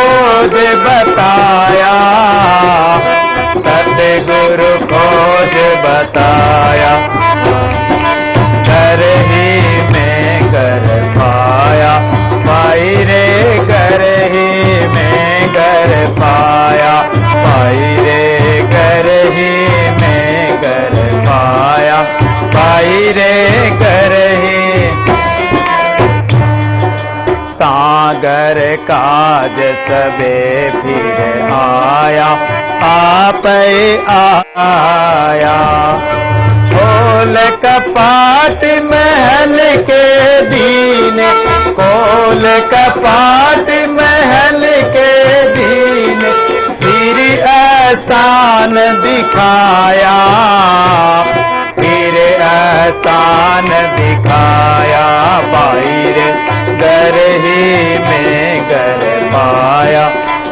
खोज बताया, सतगुरु खोज बताया। घर ही में घर पाया, भाई रे घर ही में घर पाया, भाई रे घर ही में घर पाया, भाई रे घर ही। तागर काज सबे फिर आया, आप आया। खोल कपाट महल के दीने, खोल कपाट महल के दीने, फिर एहसान दिखाया, फिर एहसान दिखाया। भाई रे घर ही में घर पाया,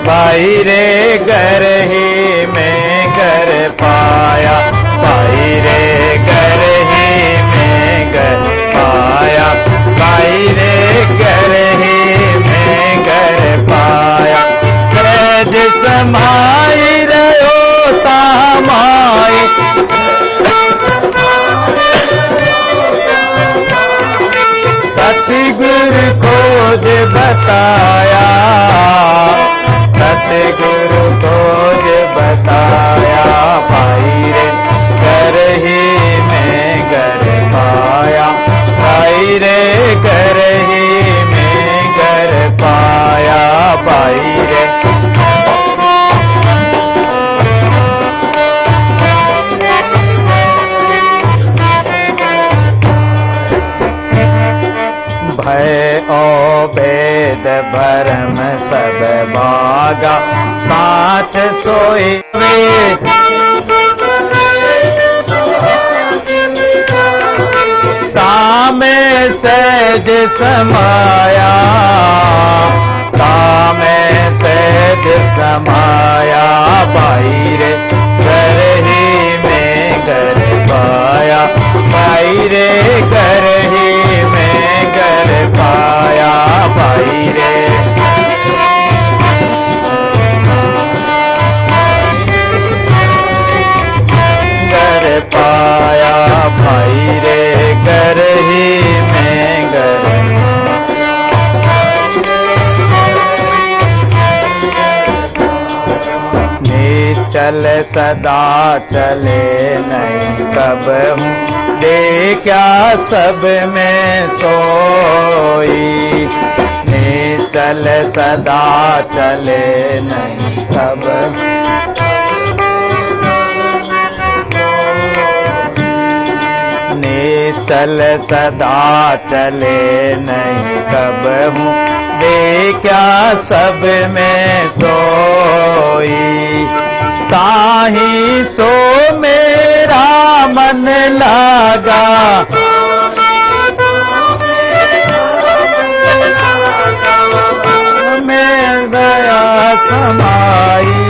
भाई रे घर ही में घर पाया, भाई रे घर ही में घर पाया, भाई रे घर ही में घर पाया। सहज समाई रहो तामाई, सतगुरु खोज बताया, सतगुरु खोज बताया। भाई रे घर ही में घर पाया, भाई रे घर ही में घर पाया, भाई रे। भय ओ भेद भरम सब भागा, साच सोई वे। तामे सहज समाया, तामे सहज समाया। भाई रे घर ही में घर पाया, भाई रे घर ही में घर पाया, भाई रे। घर पाया, भाई रे घर ही में घर। निश्चल सदा चले नहीं कब हूँ, देखा सब में सोई। निश्चल सदा चले नहीं कब, निश्चल सदा चले नहीं कब हूँ, देखा सब में सोई। ताही सो मेरा मन लागा, मैं गया समाई।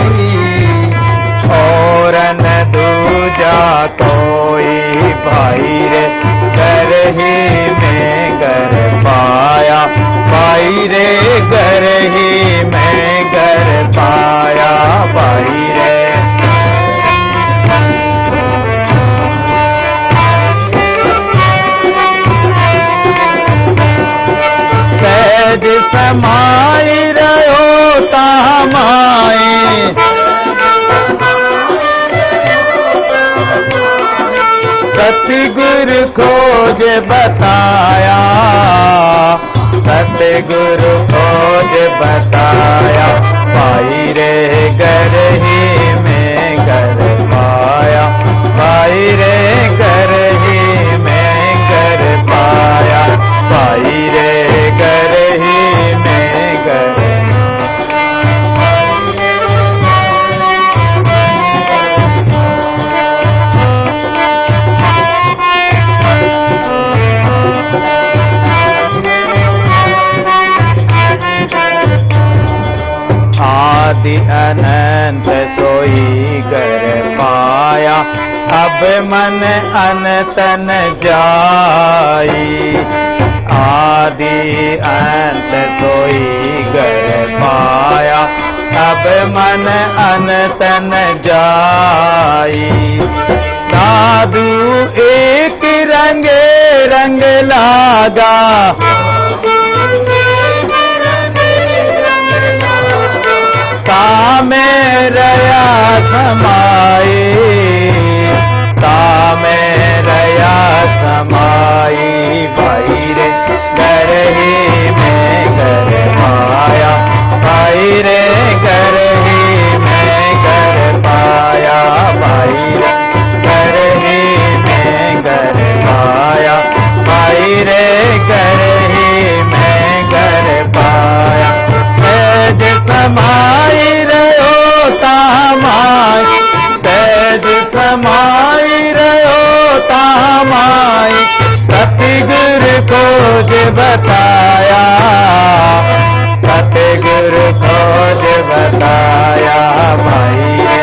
और न दूजा कोई, भाई रे घर ही में घर पाया, भाई रे घर ही में घर पाया, भाई रे। सहज समाई रहो तामाई, सतगुरु खोज बताया, सतगुरु खोज बताया। भाई रे घर ही में घर पाया, भाई रे घर ही में घर पाया, भाई रे घर ही में घर। आदि अनंत अब मन अनतन जाई, आदि अंत सोई घर पाया, अब मन अनतन जाई। दादू एक रंगे रंग लागा, तामे रया समाई, तामे रया समाई। भाई रे घर ही में घर पाया, भाई रे घर ही में घर पाया, भाई रे घर ही में घर पाया, भाई रे घर ही में घर पाया। सहज समाई रहो तामाई, सहज समाई रहो तामाई, सतगुरु खोज बताया, सतगुरु खोज बताया। भाई रे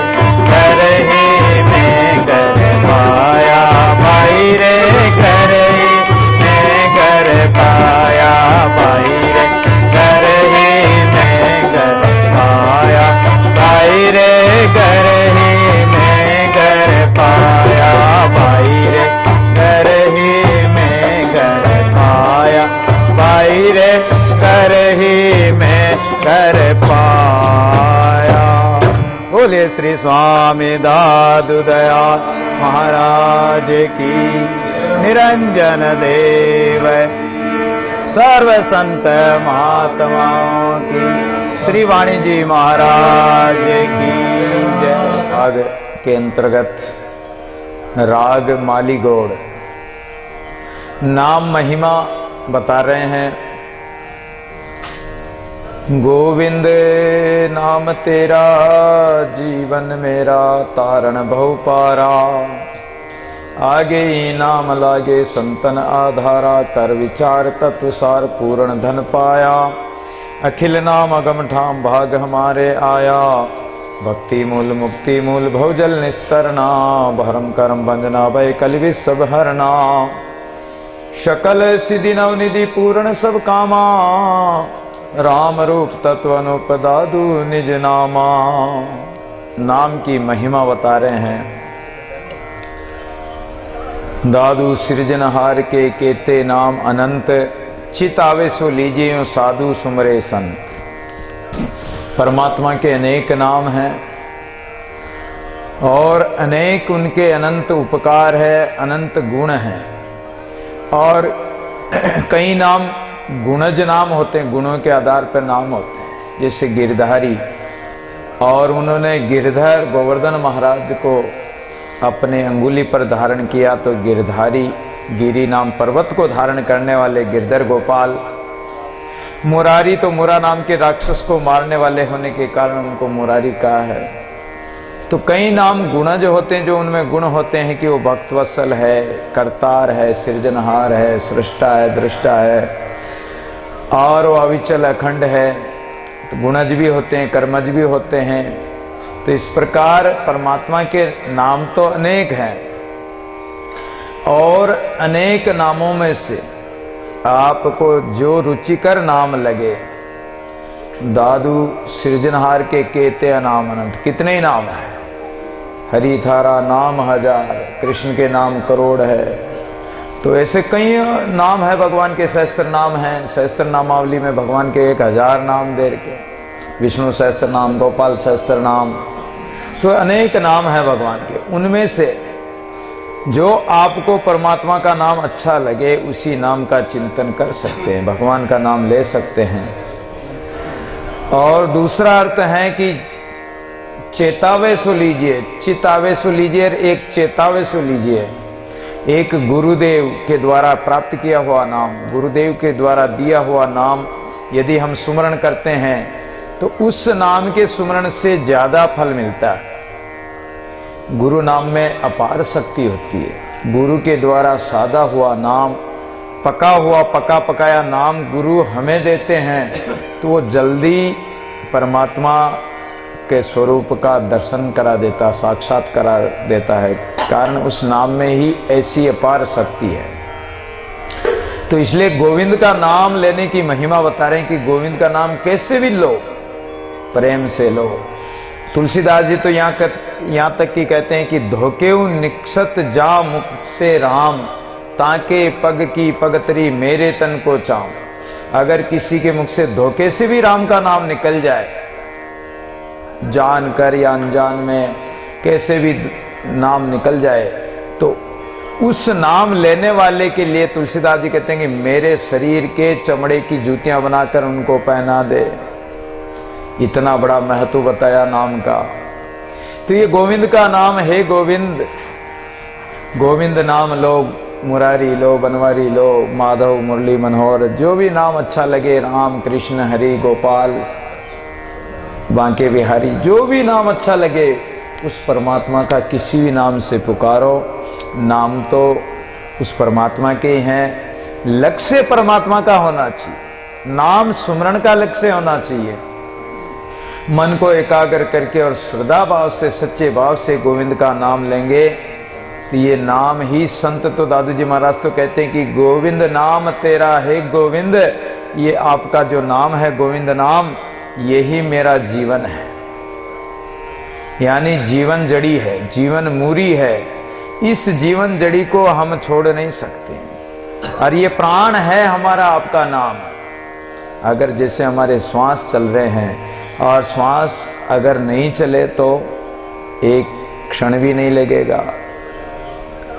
घर ही में घर पाया, भाई रे घर ही में घर पाया, भाई रे घर ही में घर पाया, भाई रे घर ही में घर पाया, भाई रे घर ही में घर पाया, भाई रे घर ही में घर पाया। बोले श्री स्वामी दादू दयाल महाराज की, निरंजन देव सर्व संत महात्माओं की, श्री वाणी जी महाराज की जय। राग के अंतर्गत राग मालीगौड़ नाम महिमा बता रहे हैं। गोविंद नाम तेरा जीवन मेरा, तारण भव पारा, आगे ही नाम लागे संतन आधारा, कर विचार तत्वसार पूर्ण धन पाया। अखिल नाम अगम ठाम भाग हमारे आया, भक्ति मूल मुक्ति मूल भवजल निस्तरना, भरम करम बंजना भय कलि सब हरना, शकल सिद्धि नवनिधि पूर्ण सब कामा, राम रूप तत्व अनुप दादू निज नामा। नाम की महिमा बता रहे हैं। दादू सृजनहार के केते नाम अनंत, चित आवे सो लीजिए साधु सुमरे संत। परमात्मा के अनेक नाम हैं और अनेक उनके अनंत उपकार है, अनंत गुण हैं। और कई नाम गुणज नाम होते हैं, गुणों के आधार पर नाम होते हैं, जैसे गिरधारी। और उन्होंने गिरधर गोवर्धन महाराज को अपने अंगुली पर धारण किया तो गिरधारी, गिरी नाम पर्वत को धारण करने वाले गिरधर गोपाल। मुरारी तो मुरा नाम के राक्षस को मारने वाले होने के कारण उनको मुरारी कहा है। तो कई नाम गुणज होते हैं, जो उनमें गुण होते हैं कि वो भक्तवत्सल है, करतार है, सृजनहार है, सृष्टा है, दृष्टा है और वो अविचल अखंड है। तो गुणज भी होते हैं, कर्मज भी होते हैं। तो इस प्रकार परमात्मा के नाम तो अनेक हैं और अनेक नामों में से आपको जो रुचिकर नाम लगे। दादू सृजनहार के केते नाम अनंत, कितने ही नाम हैं। हरि थारा नाम हजार, कृष्ण के नाम करोड़ है। तो ऐसे कई नाम है, भगवान के सहस्त्र नाम हैं। सहस्त्र नामावली में भगवान के 1000 नाम दे रखे, विष्णु सहस्त्र नाम, गोपाल सहस्त्र नाम। तो अनेक नाम है भगवान के। उनमें से जो आपको परमात्मा का नाम अच्छा लगे उसी नाम का चिंतन कर सकते हैं, भगवान का नाम ले सकते हैं। और दूसरा अर्थ है कि चेतावे सो लीजिए, चितावे सो लीजिए, एक चेतावे सो लीजिए। एक गुरुदेव के द्वारा प्राप्त किया हुआ नाम, गुरुदेव के द्वारा दिया हुआ नाम यदि हम सुमरण करते हैं तो उस नाम के सुमरण से ज्यादा फल मिलता है। गुरु नाम में अपार शक्ति होती है। गुरु के द्वारा साधा हुआ नाम, पका हुआ पका पकाया नाम गुरु हमें देते हैं तो वो जल्दी परमात्मा के स्वरूप का दर्शन करा देता, साक्षात करा देता है। कारण उस नाम में ही ऐसी अपार शक्ति है। तो इसलिए गोविंद का नाम लेने की महिमा बता रहे हैं कि गोविंद का नाम कैसे भी लो, प्रेम से लो। तुलसीदास जी तो यहां तक कि कहते हैं कि धोकेऊ निक्षत जा मुख से राम, ताके पग की पगतरी मेरे तन को चाम। अगर किसी के मुख से धोखे से भी राम का नाम निकल जाए, जानकर या अनजान में कैसे भी नाम निकल जाए, तो उस नाम लेने वाले के लिए तुलसीदास जी कहते हैं कि मेरे शरीर के चमड़े की जूतियां बनाकर उनको पहना दे। इतना बड़ा महत्व बताया नाम का। तो ये गोविंद का नाम है। गोविंद, गोविंद नाम लो, मुरारी लो, बनवारी लो, माधव, मुरली मनोहर, जो भी नाम अच्छा लगे, राम, कृष्ण, हरि, गोपाल, बांके बिहारी, जो भी नाम अच्छा लगे, उस परमात्मा का किसी भी नाम से पुकारो। नाम तो उस परमात्मा के ही हैं। लक्ष्य परमात्मा का होना चाहिए। नाम सुमरण का लक्ष्य होना चाहिए। मन को एकाग्र करके और श्रद्धा भाव से, सच्चे भाव से गोविंद का नाम लेंगे तो ये नाम ही, संत तो दादू जी महाराज तो कहते हैं कि गोविंद नाम तेरा है गोविंद, ये आपका जो नाम है गोविंद नाम, यही मेरा जीवन है। यानी जीवन जड़ी है, जीवन मूरी है। इस जीवन जड़ी को हम छोड़ नहीं सकते। और ये प्राण है हमारा, आपका नाम। अगर जैसे हमारे श्वास चल रहे हैं और श्वास अगर नहीं चले तो एक क्षण भी नहीं लगेगा,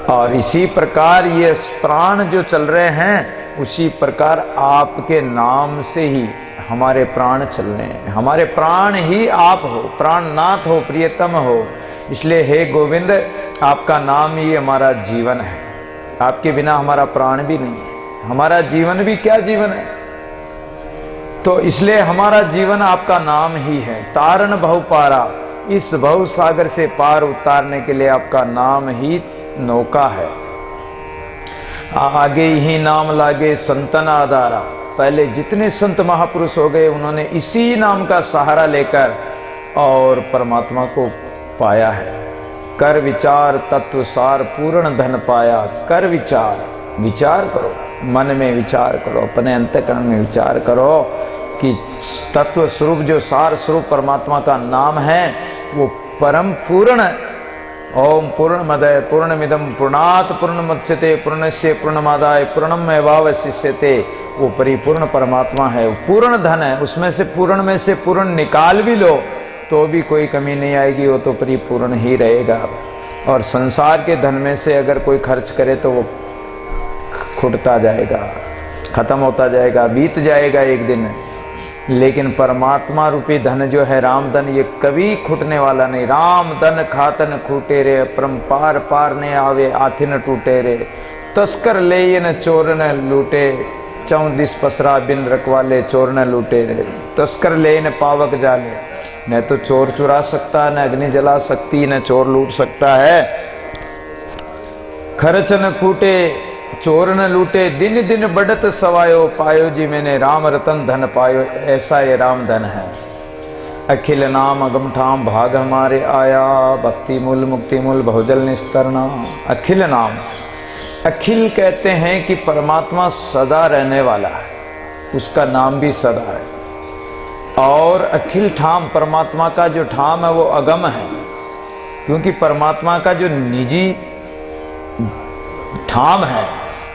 और इसी प्रकार ये प्राण जो चल रहे हैं, उसी प्रकार आपके नाम से ही हमारे प्राण चल रहे हैं। हमारे प्राण ही आप हो, प्राणनाथ हो, प्रियतम हो। इसलिए हे गोविंद, आपका नाम ही हमारा जीवन है। आपके बिना हमारा प्राण भी नहीं है, हमारा जीवन भी क्या जीवन है। तो इसलिए हमारा जीवन आपका नाम ही है। तारण भव पारा, इस भव सागर से पार उतारने के लिए आपका नाम ही नौका है। आगे ही नाम लागे संतन आधारा, पहले जितने संत महापुरुष हो गए उन्होंने इसी नाम का सहारा लेकर और परमात्मा को पाया है। कर विचार तत्व सार पूर्ण धन पाया। कर विचार, विचार करो, मन में विचार करो, अपने अंतःकरण में विचार करो कि तत्व स्वरूप जो सार स्वरूप परमात्मा का नाम है वो परम पूर्ण। ओम पूर्णमदय पूर्णमिदं पूर्णात् पूर्णमुदच्यते पूर्णस्य पूर्णमादाय पूर्णमेवावशिष्यते। वो परिपूर्ण परमात्मा है, वो पूर्ण धन है। उसमें से पूर्ण निकाल भी लो तो भी कोई कमी नहीं आएगी, वो तो परिपूर्ण ही रहेगा। और संसार के धन में से अगर कोई खर्च करे तो वो खुटता जाएगा, खत्म होता जाएगा, बीत जाएगा एक दिन। लेकिन परमात्मा रूपी धन जो है राम धन, ये कभी खुटने वाला नहीं। राम धन खातन खूटे रे, परम्पार पार ने आवे आथिन टूटे रे। तस्कर ले न चोर न लूटे, 34 पसरा बिन रखवाले चोर न लूटे रे। तस्कर ले न पावक जाले, न तो चोर चुरा सकता, न अग्नि जला सकती, न चोर लूट सकता है। खर्च न कूटे चोर न लूटे, दिन दिन बढ़त सवायो, पायो जी मैंने राम रतन धन पायो। ऐसा ये राम धन है। अखिल नाम अगम ठाम भाग हमारे आया, भक्ति मूल मुक्ति मूल बहुजल निस्तरना। अखिल नाम, अखिल कहते हैं कि परमात्मा सदा रहने वाला है, उसका नाम भी सदा है। और अखिल ठाम, परमात्मा का जो ठाम है वो अगम है, क्योंकि परमात्मा का जो निजी ठाम है,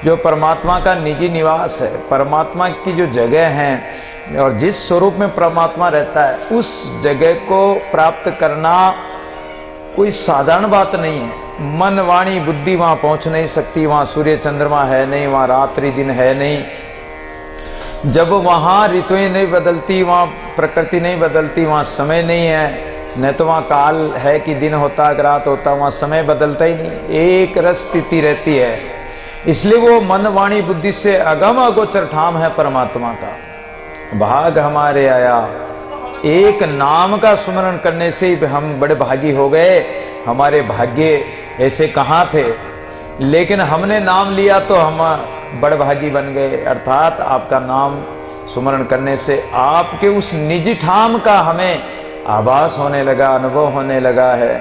जो परमात्मा का निजी निवास है, परमात्मा की जो जगह है और जिस स्वरूप में परमात्मा रहता है, उस जगह को प्राप्त करना कोई साधारण बात नहीं है। मन वाणी बुद्धि वहां पहुंच नहीं सकती। वहां सूर्य चंद्रमा है नहीं, वहां रात्रि दिन है नहीं। जब वहां ऋतुएं नहीं बदलती, वहां प्रकृति नहीं बदलती, वहां समय नहीं है, न तो वहां काल है कि दिन होता कि रात होता, वहां समय बदलता ही नहीं, एक रस स्थिति रहती है। इसलिए वो मन वाणी बुद्धि से अगम अगोचर ठाम है परमात्मा का। भाग हमारे आया, एक नाम का स्मरण करने से ही हम बड़े भागी हो गए। हमारे भाग्य ऐसे कहाँ थे, लेकिन हमने नाम लिया तो हम बड़े भागी बन गए। अर्थात आपका नाम स्मरण करने से आपके उस निजी ठाम का हमें आभास होने लगा, अनुभव होने लगा है।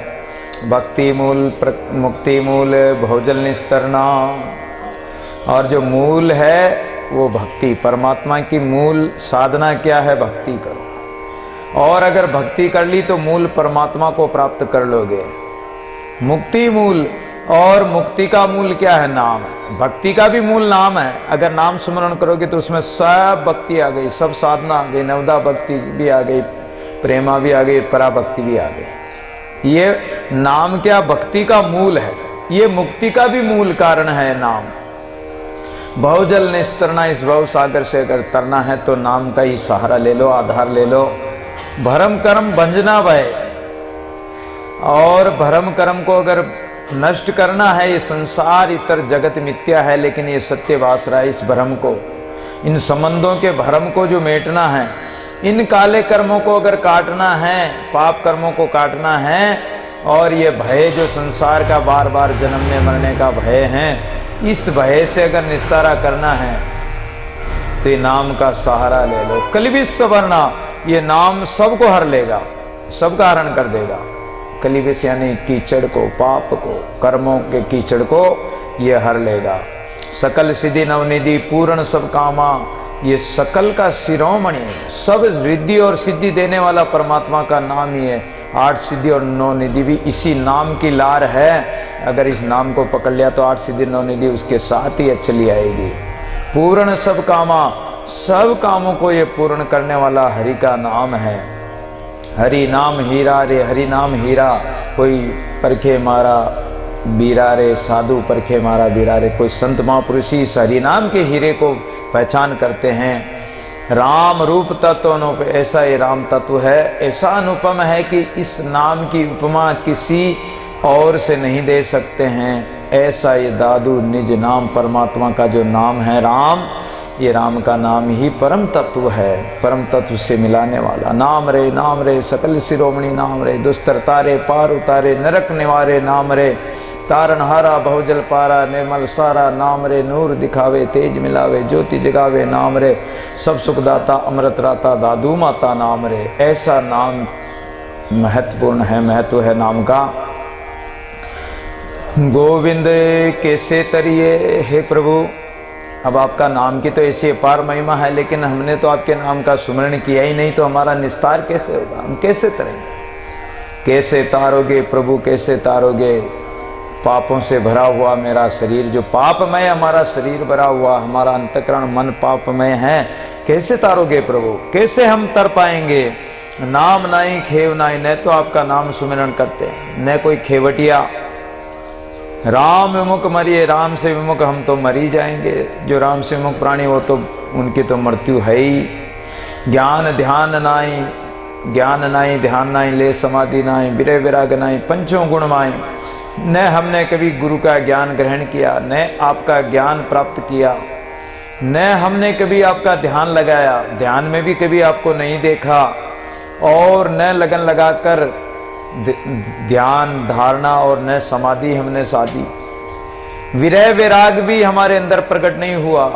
भक्ति मूल मुक्ति मूल भोजन निस्तरना। और जो मूल है वो भक्ति, परमात्मा की मूल साधना क्या है? भक्ति करो। और अगर भक्ति कर ली तो मूल परमात्मा को प्राप्त कर लोगे। मुक्ति मूल, और मुक्ति का मूल क्या है? नाम। भक्ति का भी मूल नाम है। अगर नाम स्मरण करोगे तो उसमें सब भक्ति आ गई, सब साधना आ गई, नवदा भक्ति भी आ गई, प्रेमा भी आ गई, पराभक्ति भी आ गई। ये नाम क्या? भक्ति का मूल है। ये मुक्ति का भी मूल कारण है नाम। भवजल निस्तरना, इस भव सागर से अगर तरना है तो नाम का ही सहारा ले लो, आधार ले लो। भरम कर्म भंजना भय, और भरम कर्म को अगर नष्ट करना है, ये संसार इतर जगत मिथ्या है लेकिन ये सत्य वास रहा है। इस भ्रम को, इन संबंधों के भ्रम को जो मेटना है, इन काले कर्मों को अगर काटना है, पाप कर्मों को काटना है, और ये भय जो संसार का बार बार जन्मने मरने का भय है, इस भय से अगर निस्तारा करना है तो ये नाम का सहारा ले लो। कलिविद सवर्णा, ये नाम सबको हर लेगा, सबका हरण कर देगा। कलिविद यानी कीचड़ को, पाप को, कर्मों के कीचड़ को ये हर लेगा। सकल सिद्धि नवनिधि पूर्ण सब कामा, ये सकल का शिरोमणि, सब रिद्धि और सिद्धि देने वाला परमात्मा का नाम ही है। 8 सिद्धि और 9 निधि भी इसी नाम की लार है। अगर इस नाम को पकड़ लिया तो 8 सिद्धि 9 निधि उसके साथ ही चली आएगी। पूर्ण सब कामा, सब कामों को ये पूर्ण करने वाला हरि का नाम है। हरि नाम हीरा रे, हरि नाम हीरा। कोई परखे मारा बीरा रे, साधु परखे मारा बीरा रे। कोई संत महापुरुष इस हरि नाम के हीरे को पहचान करते हैं। राम रूप तत्व अनुप, ऐसा ये राम तत्व है, ऐसा अनुपम है कि इस नाम की उपमा किसी और से नहीं दे सकते हैं। ऐसा ये दादू निज नाम, परमात्मा का जो नाम है राम, ये राम का नाम ही परम तत्व है, परम तत्व से मिलाने वाला। नाम रे सकल शिरोमणि नाम रे, दुस्तर तारे पार उतारे, नरक निवारे नाम रे, तारन हारा बहुजल पारा, निर्मल सारा नाम रे, नूर दिखावे तेज मिलावे, ज्योति जगावे नाम रे, सब सुखदाता अमृत राता दादू माता नाम रे। ऐसा नाम महत्वपूर्ण है, महत्व है नाम का। गोविंद कैसे तरिए, हे प्रभु। अब आपका नाम की तो ऐसी अपार महिमा है, लेकिन हमने तो आपके नाम का सुमरण किया ही नहीं, तो हमारा निस्तार कैसे होगा? हम कैसे तरेंगे? कैसे तारोगे प्रभु, कैसे तारोगे? पापों से भरा हुआ मेरा शरीर, जो पापमय हमारा शरीर भरा हुआ, हमारा अंतःकरण मन पापमय है, कैसे तारोगे प्रभु? कैसे हम तर पाएंगे? नाम नाई खेव नाई, न तो आपका नाम सुमिरन करते, न कोई खेवटिया। राम विमुख मरिए, राम से विमुख हम तो मरी जाएंगे। जो राम से विमुख प्राणी वो तो उनकी तो मृत्यु है ही। ज्ञान ध्यान नाई, ज्ञान नाई ध्यान नाई, ले समाधि नाई, विरय विराग नाई, पंचों गुण माई। न हमने कभी गुरु का ज्ञान ग्रहण किया, न आपका ज्ञान प्राप्त किया, न हमने कभी आपका ध्यान लगाया, ध्यान में भी कभी आपको नहीं देखा, और न लगन लगाकर ध्यान धारणा, और न समाधि हमने साधी। विरय विराग भी हमारे अंदर प्रकट नहीं हुआ।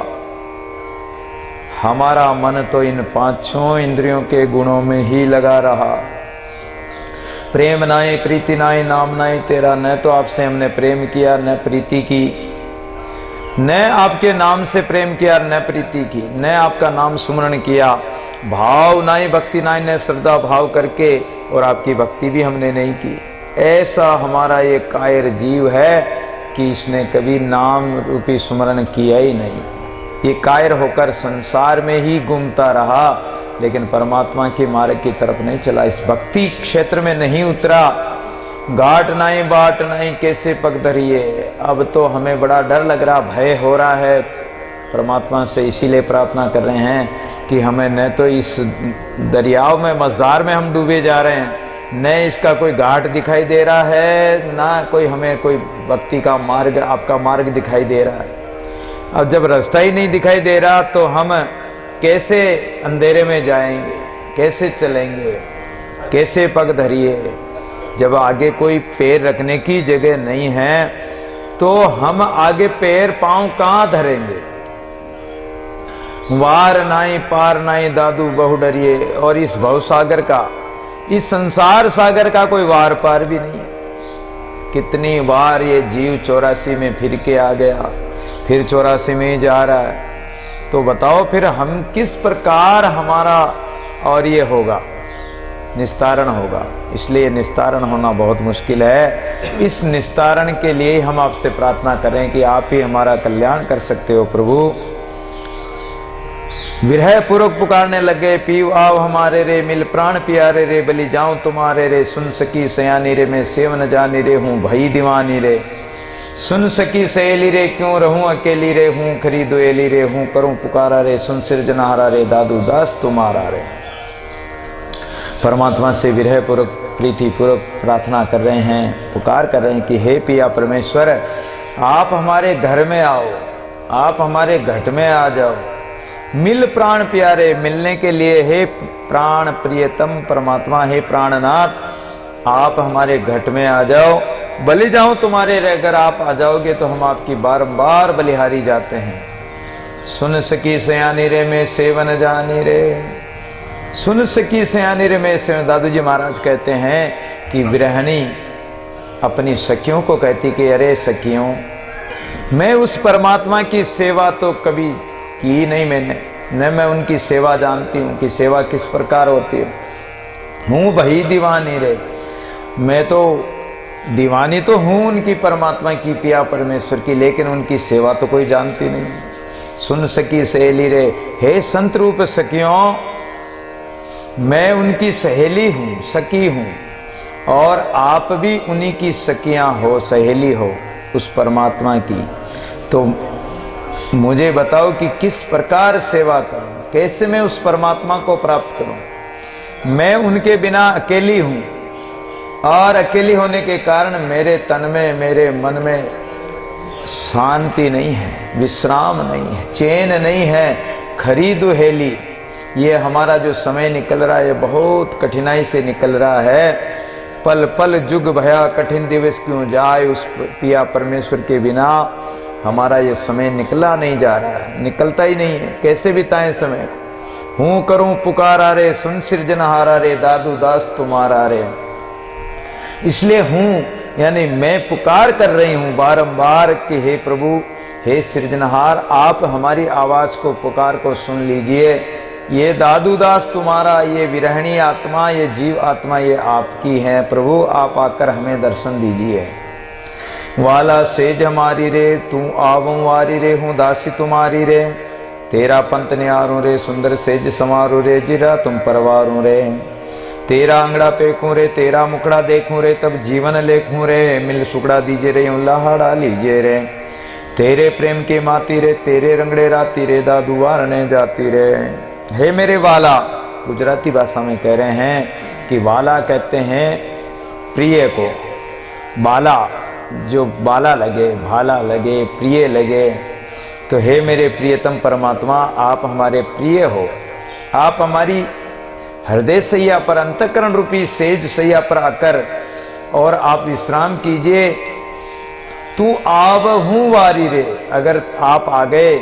हमारा मन तो इन 5 इंद्रियों के गुणों में ही लगा रहा। प्रेम नाई प्रीति नाई, नाम नाई तेरा, न तो आपसे हमने प्रेम किया, न प्रीति की, न आपके नाम से प्रेम किया, न प्रीति की, न आपका नाम सुमरण किया। भाव नाई भक्ति नाई, ने श्रद्धा भाव करके और आपकी भक्ति भी हमने नहीं की। ऐसा हमारा ये कायर जीव है कि इसने कभी नाम रूपी सुमरण किया ही नहीं। ये कायर होकर संसार में ही घूमता रहा, लेकिन परमात्मा के मार्ग की तरफ नहीं चला, इस भक्ति क्षेत्र में नहीं उतरा। घाट नाई बाट नाई, कैसे पग धरिए। अब तो हमें बड़ा डर लग रहा, भय हो रहा है। परमात्मा से इसीलिए प्रार्थना कर रहे हैं कि हमें न तो इस दरियाव में, मझधार में हम डूबे जा रहे हैं, न इसका कोई घाट दिखाई दे रहा है, ना कोई हमें कोई भक्ति का मार्ग, आपका मार्ग दिखाई दे रहा है। अब जब रास्ता ही नहीं दिखाई दे रहा तो हम कैसे अंधेरे में जाएंगे, कैसे चलेंगे, कैसे पग धरिए। जब आगे कोई पैर रखने की जगह नहीं है तो हम आगे पैर पांव कहां धरेंगे? वार नाई पार नाई दादू बहु डरिए। और इस भवसागर का, इस संसार सागर का कोई वार पार भी नहीं है। कितनी बार ये जीव 84 में फिर के आ गया, फिर 84 में जा रहा है। तो बताओ फिर हम किस प्रकार हमारा और ये होगा, निस्तारण होगा। इसलिए निस्तारण होना बहुत मुश्किल है। इस निस्तारण के लिए हम आपसे प्रार्थना करें कि आप ही हमारा कल्याण कर सकते हो प्रभु। विरह पूर्वक पुकारने लगे, पीव आओ हमारे रे, मिल प्राण प्यारे रे, बलि जाऊं तुम्हारे रे, सुन सकी सयानी रे, मैं सेव न जानी रे, हूं भई दीवानी रे। सुन सकी सहेली रे, क्यों रहूं अकेली रे, हूं खरी दुएली रे, हूं करूं पुकारा रे, सुन सिरजनहारा रे, दादू दास तुम्हारा रे। परमात्मा से विरह पूर्वक प्रीति पूर्वक प्रार्थना कर रहे हैं, पुकार कर रहे हैं कि हे पिया परमेश्वर, आप हमारे घर में आओ, आप हमारे घट में आ जाओ। मिल प्राण प्यारे, मिलने के लिए हे प्राण प्रियतम परमात्मा, हे प्राणनाथ, आप हमारे घट में आ जाओ। बलि जाऊं तुम्हारे रे, अगर आप आ जाओगे तो हम आपकी बारंबार बलिहारी जाते हैं। सुन सकी सयानी रे, मैं सेवन जानी रे, सुन सकी सयानी रे में से। दादू जी महाराज कहते हैं कि विरहणी अपनी सखियों को कहती कि अरे सखियों, मैं उस परमात्मा की सेवा तो कभी की नहीं मैंने, न मैं उनकी सेवा जानती हूं कि सेवा किस प्रकार होती है। हूं भई दीवानी रे, मैं तो दीवानी तो हूं उनकी परमात्मा की, पिया परमेश्वर की, लेकिन उनकी सेवा तो कोई जानती नहीं। सुन सकी सहेली रे, हे संत रूप सखियों, मैं उनकी सहेली हूं, सखी हूं, और आप भी उन्हीं की सखियां हो, सहेली हो उस परमात्मा की। तो मुझे बताओ कि किस प्रकार सेवा करूं, कैसे मैं उस परमात्मा को प्राप्त करूं। मैं उनके बिना अकेली हूं, और अकेली होने के कारण मेरे तन में, मेरे मन में शांति नहीं है, विश्राम नहीं है, चैन नहीं है, खरी दुहेली। ये हमारा जो समय निकल रहा है, ये बहुत कठिनाई से निकल रहा है। पल पल जुग भया कठिन दिवस क्यों जाए, उस पिया परमेश्वर के बिना हमारा ये समय निकला नहीं जा रहा है, निकलता ही नहीं है। कैसे बिताएं समय। हूं करूं पुकारा रे, सुन सिरजनहारा रे, दादू दास तुम्हारा रे। इसलिए हूं यानी मैं पुकार कर रही हूं बारंबार कि हे प्रभु, हे सृजनहार, आप हमारी आवाज को, पुकार को सुन लीजिए। ये दादू दास तुम्हारा, ये विरहणी आत्मा, ये जीव आत्मा, ये आपकी है प्रभु, आप आकर हमें दर्शन दीजिए। वाला सेज हमारी रे, तू आवूं वारी रे, हूं दासी तुम्हारी रे, तेरा पंत न्यारूं रे, सुंदर सेज समारू रे, जिरा तुम परवारूं रे। तेरा अंगड़ा पेकूं रे, तेरा मुखड़ा देखूं रे, तब जीवन लेखूं रे, मिल सुकड़ा दीजिए रे, यूं लहाड़ा लीजिए रे। तेरे प्रेम के माती रे, तेरे रंगड़े राती रे, दादू वारने जाती रे। हे मेरे वाला, गुजराती भाषा में कह रहे हैं कि वाला कहते हैं प्रिय को। बाला, जो बाला लगे, भाला लगे, प्रिय लगे। तो हे मेरे प्रियतम परमात्मा, आप हमारे प्रिय हो, आप हमारी हृदय सैया पर, अंतःकरण रूपी सेज सैया पर आकर और आप विश्राम कीजिए। तू आवहूं वारी रे, अगर आप आ गए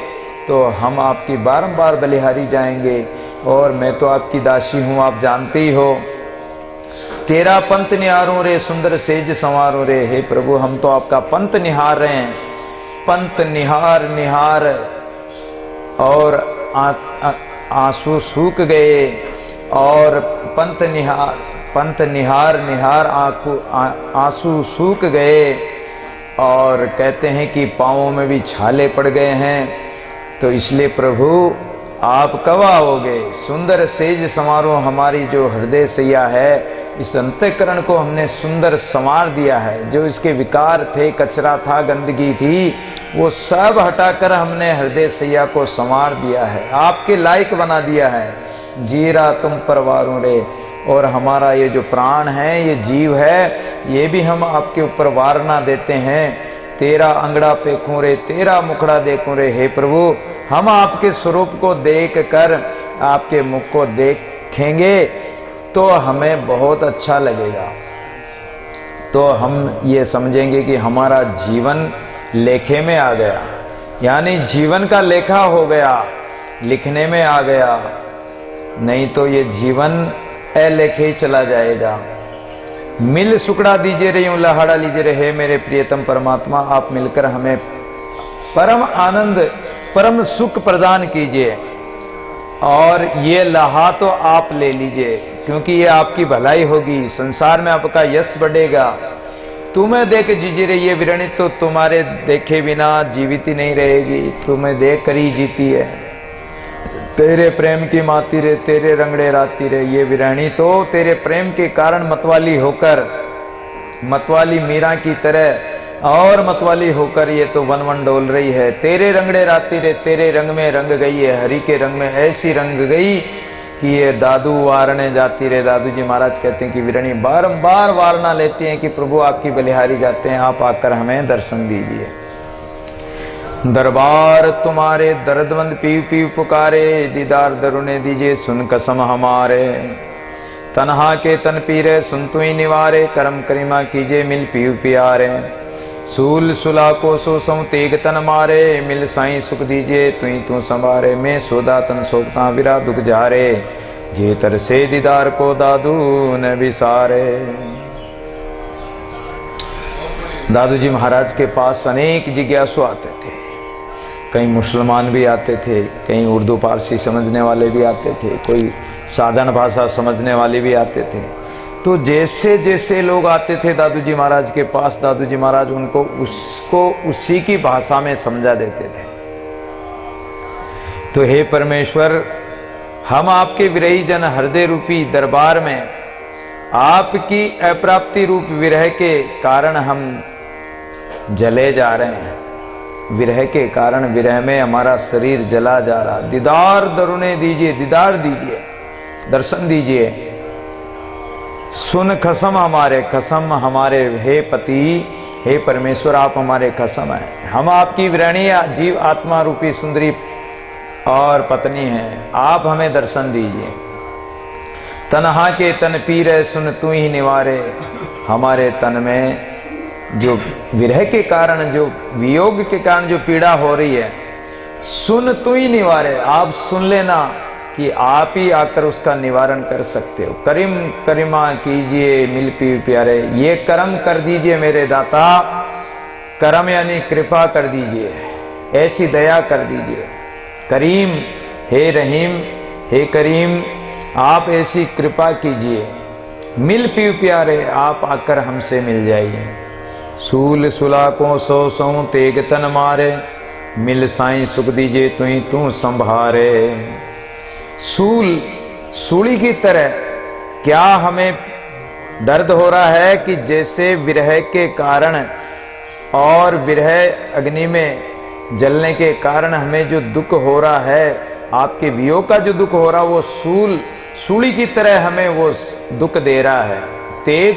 तो हम आपकी बारंबार बलिहारी जाएंगे, और मैं तो आपकी दासी हूं, आप जानते ही हो। तेरा पंथ निहारूं रे, सुंदर सेज संवारूं रे। हे प्रभु, हम तो आपका पंथ निहार रहे हैं, पंथ निहार निहार और आंसू सूख गए, और पंथ निहार निहार आंसू सूख गए, और कहते हैं कि पांवों में भी छाले पड़ गए हैं। तो इसलिए प्रभु, आप कब आओगे। सुंदर सेज समारोह, हमारी जो हृदय सैया है, इस अंतःकरण को हमने सुंदर संवार दिया है। जो इसके विकार थे, कचरा था, गंदगी थी, वो सब हटाकर हमने हृदय सैया को संवार दिया है, आपके लायक बना दिया है। जीरा तुम परवारों रे, और हमारा ये जो प्राण है, ये जीव है, ये भी हम आपके ऊपर वारना देते हैं। तेरा अंगड़ा पेखूं रे, तेरा मुखड़ा देखूं रे। हे प्रभु, हम आपके स्वरूप को देख कर, आपके मुख को देखेंगे तो हमें बहुत अच्छा लगेगा। तो हम ये समझेंगे कि हमारा जीवन लेखे में आ गया, यानी जीवन का लेखा हो गया, लिखने में आ गया। नहीं तो ये जीवन अलेखे चला जाएगा। मिल सुकड़ा दीजिए रे यूं लहाड़ा लीजिए रे, हे मेरे प्रियतम परमात्मा आप मिलकर हमें परम आनंद परम सुख प्रदान कीजिए, और ये लहा तो आप ले लीजिए, क्योंकि ये आपकी भलाई होगी, संसार में आपका यश बढ़ेगा। तुम्हें देख जीजी रे ये विरणी तो तुम्हारे देखे बिना जीवित ही नहीं रहेगी, तुम्हें देख कर ही जीती है। तेरे प्रेम की माती रे तेरे रंगड़े राती रे, ये विरणी तो तेरे प्रेम के कारण मतवाली होकर, मतवाली मीरा की तरह और मतवाली होकर ये तो वन वन डोल रही है। तेरे रंगड़े राती रे तेरे रंग में रंग गई है, हरि के रंग में ऐसी रंग गई कि ये दादू वारने जाती रे। दादू जी महाराज कहते हैं कि विरणी बारंबार वारना लेती हैं कि प्रभु आपकी बलिहारी जाते हैं, आप आकर हमें दर्शन दीजिए। दरबार तुम्हारे दर्दवंद पीव पीव पुकारे, दीदार दरुने दीजिए सुन कसम हमारे। तन्हा के तन पीरे सुन तुई निवारे, करम करिमा कीजिए मिल पीव पियारे। सूल सुला को सो सौ तेग तन मारे, मिल साई सुख दीजिए तुई तू संभारे। मैं सोदा तन सोकता विरा दुख जारे, जे तर से दीदार को दादू न विसारे। दादू जी महाराज के पास अनेक जिज्ञासु आते थे, कई मुसलमान भी आते थे, कई उर्दू पारसी समझने वाले भी आते थे, कोई साधारण भाषा समझने वाले भी आते थे। तो जैसे जैसे लोग आते थे दादू जी महाराज के पास, दादू जी महाराज उनको उसी की भाषा में समझा देते थे। तो हे परमेश्वर, हम आपके विरही जन हृदय रूपी दरबार में आपकी अप्राप्ति रूप विरह के कारण हम जले जा रहे हैं। विरह के कारण विरह में हमारा शरीर जला जा रहा। दीदार दरुने दीजिए, दीदार दीजिए, दर्शन दीजिए। सुन खसम हमारे, खसम हमारे हे पति, हे परमेश्वर आप हमारे खसम हैं। हम आपकी विरणी जीव आत्मा रूपी सुंदरी और पत्नी हैं, आप हमें दर्शन दीजिए। तन्हा के तन पीरे सुन तू ही निवारे, हमारे तन में जो विरह के कारण, जो वियोग के कारण जो पीड़ा हो रही है, सुन तू ही निवारे, आप सुन लेना कि आप ही आकर उसका निवारण कर सकते हो। करीम करीमा कीजिए मिल पी प्यारे, ये कर्म कर दीजिए मेरे दाता। कर्म यानी कृपा कर दीजिए, ऐसी दया कर दीजिए। करीम हे रहीम, हे करीम आप ऐसी कृपा कीजिए। मिल पी प्यारे आप आकर हमसे मिल जाइए। सूल सुला को सो सौ तेग तन मारे, मिल साई सुख दीजिए तुई तू संभारे। सूल सूली की तरह क्या हमें दर्द हो रहा है कि जैसे विरह के कारण और विरह अग्नि में जलने के कारण हमें जो दुख हो रहा है, आपके वियोग का जो दुख हो रहा है, वो सूली की तरह हमें वो दुख दे रहा है। तेग